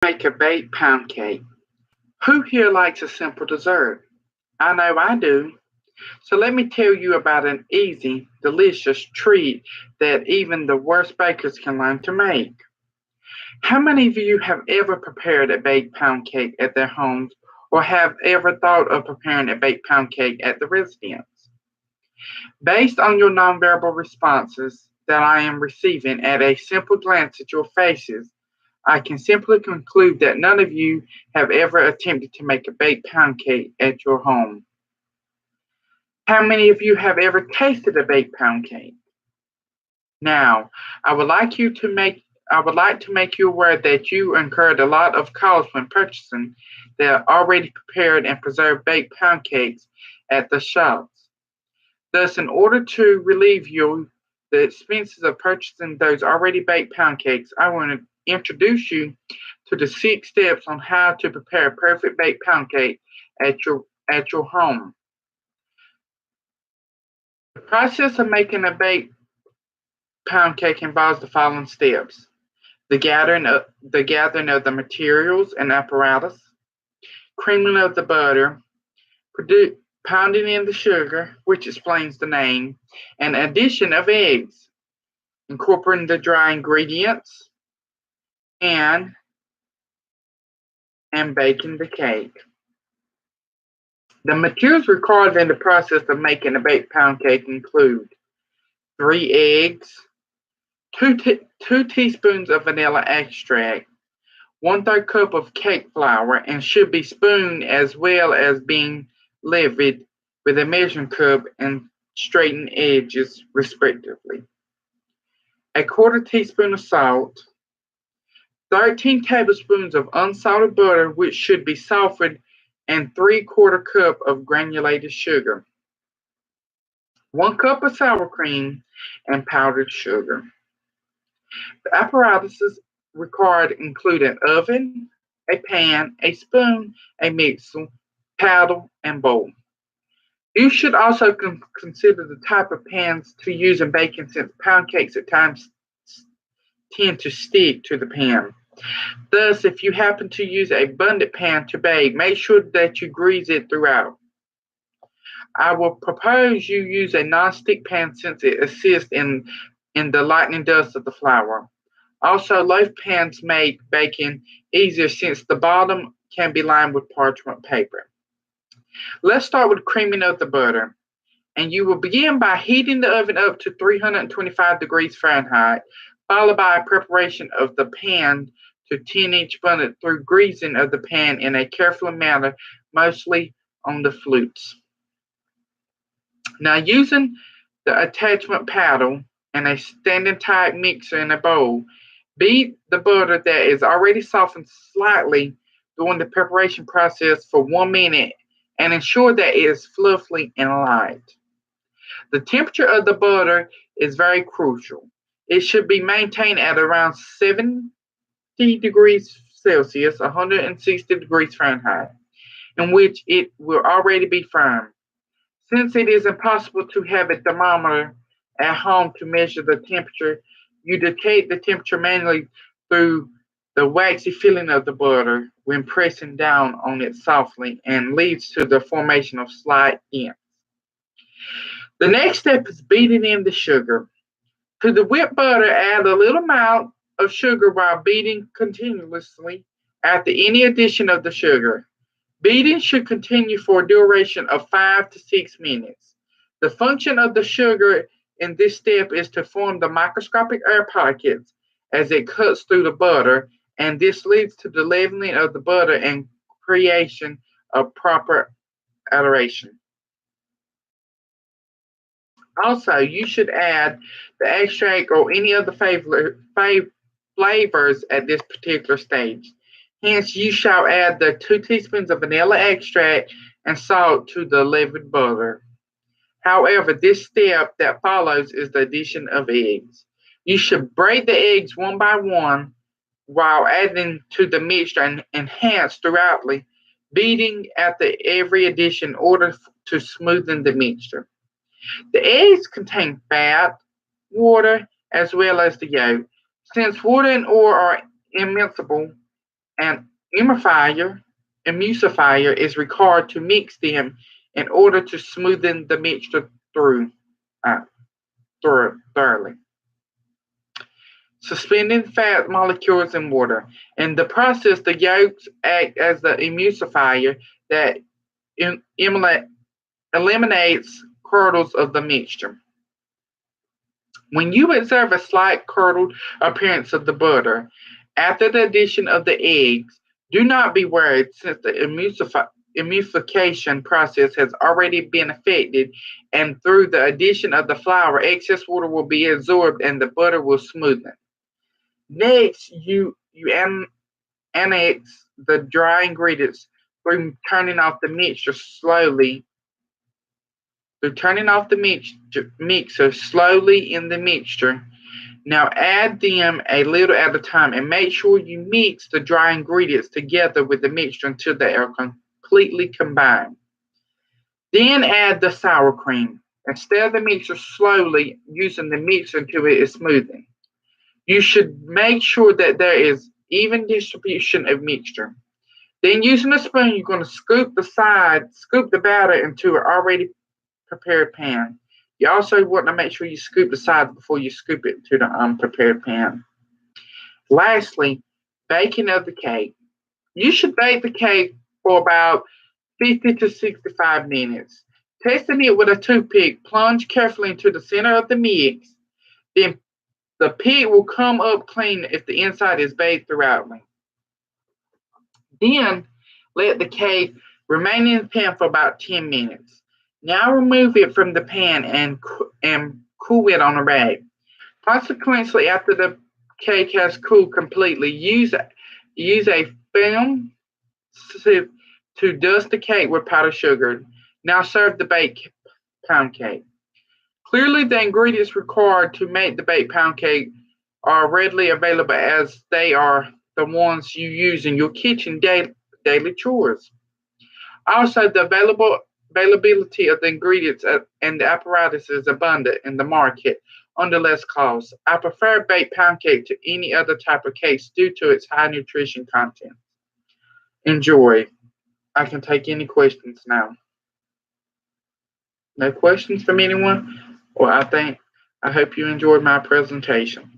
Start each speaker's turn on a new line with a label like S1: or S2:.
S1: Make a baked pound cake. Who here likes a simple dessert? I know I do. So let me tell you about an easy, delicious treat that even the worst bakers can learn to make. How many of you have ever prepared a baked pound cake at their homes or have ever thought of preparing a baked pound cake at the residence? Based on your nonverbal responses that I am receiving at a simple glance at your faces, I can simply conclude that none of you have ever attempted to make a baked pound cake at your home. How many of you have ever tasted a baked pound cake? Now, I would like you to make I would like to make you aware that you incurred a lot of costs when purchasing the already prepared and preserved baked pound cakes at the shops. Thus, in order to relieve you the expenses of purchasing those already baked pound cakes, I want to introduce you to the 6 steps on how to prepare a perfect baked pound cake at your home. The process of making a baked pound cake involves the following steps: the gathering of the materials and apparatus, creaming of the butter, pounding in the sugar, which explains the name, and addition of eggs, incorporating the dry ingredients, and baking the cake. The materials required in the process of making a baked pound cake include 3 eggs, 2 teaspoons of vanilla extract, 1/3 cup of cake flour, and should be spooned as well as being leavened with a measuring cup and straightened edges, respectively. A quarter teaspoon of salt, 13 tablespoons of unsalted butter, which should be softened, and 3/4 cup of granulated sugar, 1 cup of sour cream, and powdered sugar. The apparatuses required include an oven, a pan, a spoon, a mixer, paddle, and bowl. You should also consider the type of pans to use in baking, since pound cakes at times tend to stick to the pan. Thus, if you happen to use a abundant pan to bake, make sure that you grease it throughout. I will propose you use a non-stick pan since it assists in the lightening dust of the flour. Also, loaf pans make baking easier since the bottom can be lined with parchment paper. Let's start with creaming of the butter. And you will begin by heating the oven up to 325 degrees Fahrenheit, followed by preparation of the pan to 10-inch bunnet through greasing of the pan in a careful manner, mostly on the flutes. Now, using the attachment paddle and a standing type mixer in a bowl, beat the butter that is already softened slightly during the preparation process for 1 minute and ensure that it is fluffy and light. The temperature of the butter is very crucial. It should be maintained at around 70 degrees Celsius, 160 degrees Fahrenheit, in which it will already be firm. Since it is impossible to have a thermometer at home to measure the temperature, you detect the temperature manually through the waxy feeling of the butter when pressing down on it softly, and leads to the formation of slight dents. The next step is beating in the sugar. To the whipped butter, add a little amount of sugar while beating continuously after any addition of the sugar. Beating should continue for a duration of 5 to 6 minutes. The function of the sugar in this step is to form the microscopic air pockets as it cuts through the butter, and this leads to the leavening of the butter and creation of proper aeration. Also, you should add the extract or any other flavors at this particular stage. Hence, you shall add the 2 teaspoons of vanilla extract and salt to the leavened butter. However, this step that follows is the addition of eggs. You should break the eggs one by one while adding to the mixture and enhance throughoutly, beating after every addition in order to smoothen the mixture. The eggs contain fat, water, as well as the yolk. Since water and oil are immiscible An emulsifier is required to mix them in order to smoothen the mixture uh, thoroughly. Suspending fat molecules in water. In the process, the yolks act as the emulsifier that eliminates curdles of the mixture. When you observe a slight curdled appearance of the butter after the addition of the eggs, do not be worried since the emulsification process has already been effected, and through the addition of the flour, excess water will be absorbed and the butter will smoothen. Next, you annex the dry ingredients through turning off the mixture slowly. Through turning off the mixer slowly in the mixture. Now add them a little at a time and make sure you mix the dry ingredients together with the mixture until they are completely combined. Then add the sour cream and stir the mixture slowly using the mixer until it is smoothened. You should make sure that there is even distribution of mixture. Then using a spoon, you're going to scoop the batter into an already prepared pan. You also want to make sure you scoop the sides before you scoop it to the prepared pan. Lastly, baking of the cake. You should bake the cake for about 50 to 65 minutes. Testing it with a toothpick, plunge carefully into the center of the mix. Then the pig will come up clean if the inside is baked throughout. Then let the cake remain in the pan for about 10 minutes. Now remove it from the pan and cool it on a rag. Consequently, after the cake has cooled completely, use a film sieve to dust the cake with powdered sugar. Now serve the baked pound cake. Clearly, the ingredients required to make the baked pound cake are readily available as they are the ones you use in your kitchen daily chores. Also, the availability of the ingredients and the apparatus is abundant in the market under less cost. I prefer baked pound cake to any other type of cakes due to its high nutrition content. Enjoy. I can take any questions now. No questions from anyone? Well, I hope you enjoyed my presentation.